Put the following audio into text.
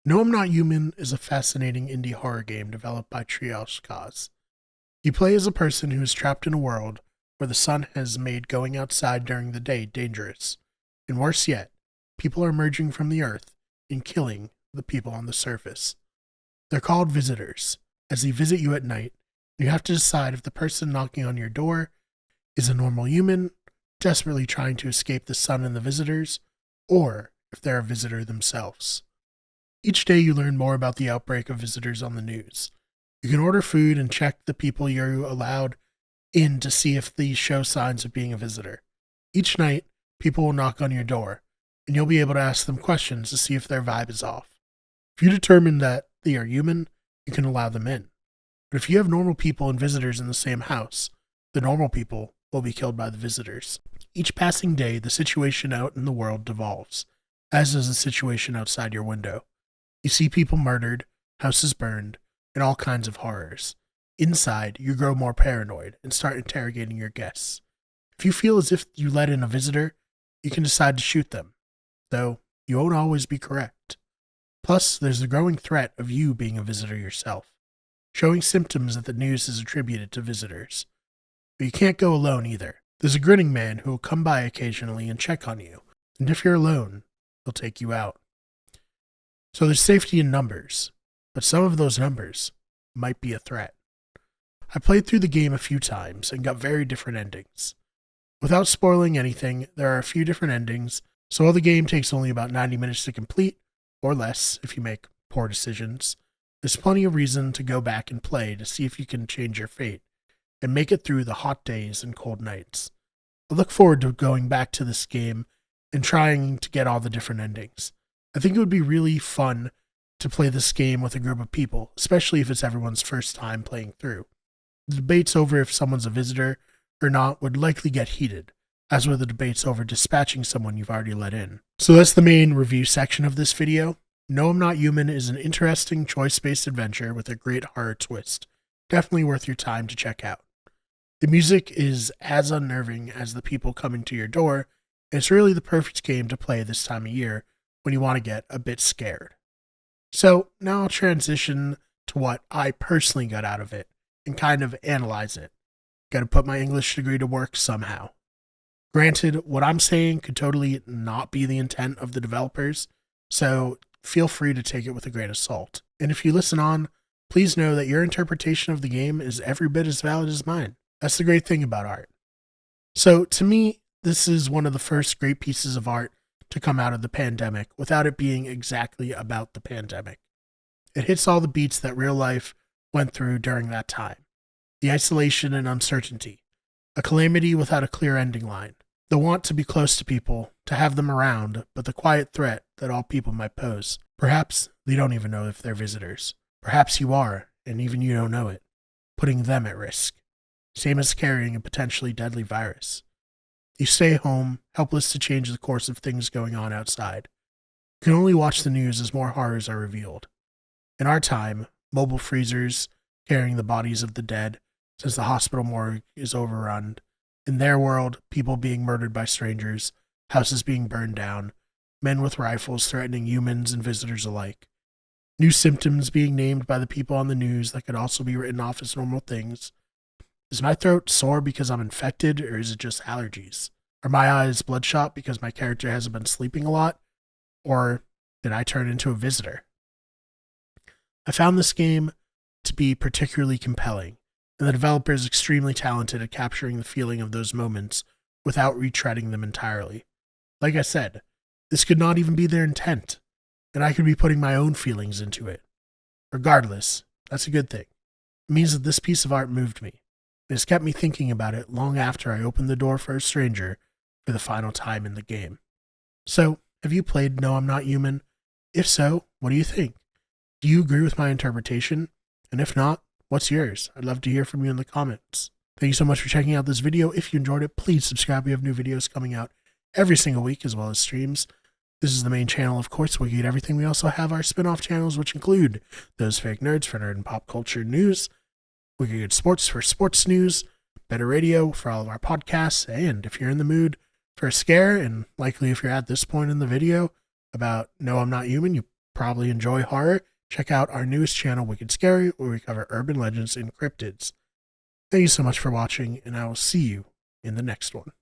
No, I'm Not Human is a fascinating indie horror game developed by Scariest. You play as a person who is trapped in a world where the sun has made going outside during the day dangerous. And worse yet, people are emerging from the earth and killing the people on the surface. They're called visitors, as they visit you at night, and you have to decide if the person knocking on your door is a normal human, desperately trying to escape the sun and the visitors, or if they're a visitor themselves. Each day you learn more about the outbreak of visitors on the news. You can order food and check the people you're allowed in to see if these show signs of being a visitor. Each night, people will knock on your door, and you'll be able to ask them questions to see if their vibe is off. If you determine that they are human, you can allow them in. But if you have normal people and visitors in the same house, the normal people will be killed by the visitors. Each passing day, the situation out in the world devolves, as does the situation outside your window. You see people murdered, houses burned, and all kinds of horrors. Inside, you grow more paranoid and start interrogating your guests. If you feel as if you let in a visitor, you can decide to shoot them, though you won't always be correct. Plus, there's the growing threat of you being a visitor yourself, showing symptoms that the news is attributed to visitors. But you can't go alone either. There's a grinning man who will come by occasionally and check on you, and if you're alone, he'll take you out. So there's safety in numbers, but some of those numbers might be a threat. I played through the game a few times and got very different endings. Without spoiling anything, there are a few different endings, so while the game takes only about 90 minutes to complete, or less if you make poor decisions, there's plenty of reason to go back and play to see if you can change your fate and make it through the hot days and cold nights. I look forward to going back to this game and trying to get all the different endings. I think it would be really fun to play this game with a group of people, especially if it's everyone's first time playing through. The debates over if someone's a visitor or not would likely get heated, as were the debates over dispatching someone you've already let in. So that's the main review section of this video. No, I'm Not Human is an interesting choice-based adventure with a great horror twist. Definitely worth your time to check out. The music is as unnerving as the people coming to your door, and it's really the perfect game to play this time of year when you want to get a bit scared. So now I'll transition to what I personally got out of it and kind of analyze it. Got to put my English degree to work somehow. Granted, what I'm saying could totally not be the intent of the developers, so feel free to take it with a grain of salt. And if you listen on, please know that your interpretation of the game is every bit as valid as mine. That's the great thing about art. So to me, this is one of the first great pieces of art to come out of the pandemic without it being exactly about the pandemic. It hits all the beats that real life went through during that time. The isolation and uncertainty, a calamity without a clear ending line, the want to be close to people, to have them around, but the quiet threat that all people might pose. Perhaps they don't even know if they're visitors. Perhaps you are, and even you don't know it, putting them at risk. Same as carrying a potentially deadly virus. You stay home, helpless to change the course of things going on outside. You can only watch the news as more horrors are revealed. In our time, mobile freezers carrying the bodies of the dead, since the hospital morgue is overrun. In their world, people being murdered by strangers, houses being burned down, men with rifles threatening humans and visitors alike. New symptoms being named by the people on the news that could also be written off as normal things. Is my throat sore because I'm infected, or is it just allergies? Are my eyes bloodshot because my character hasn't been sleeping a lot? Or did I turn into a visitor? I found this game to be particularly compelling, and the developer is extremely talented at capturing the feeling of those moments without retreading them entirely. Like I said, this could not even be their intent, and I could be putting my own feelings into it. Regardless, that's a good thing. It means that this piece of art moved me. It has kept me thinking about it long after I opened the door for a stranger for the final time in the game. So, have you played No, I'm Not Human? If so, what do you think? Do you agree with my interpretation? And if not, what's yours? I'd love to hear from you in the comments. Thank you so much for checking out this video. If you enjoyed it, please subscribe. We have new videos coming out every single week, as well as streams. This is the main channel, of course, where you get everything. We also have our spin-off channels, which include Those Fake Nerds for nerd and pop culture news, Wicked Sports for sports news, Better Radio for all of our podcasts, and if you're in the mood for a scare, and likely if you're at this point in the video about No, I'm Not Human, you probably enjoy horror, check out our newest channel, Wicked Scary, where we cover urban legends and cryptids. Thank you so much for watching, and I will see you in the next one.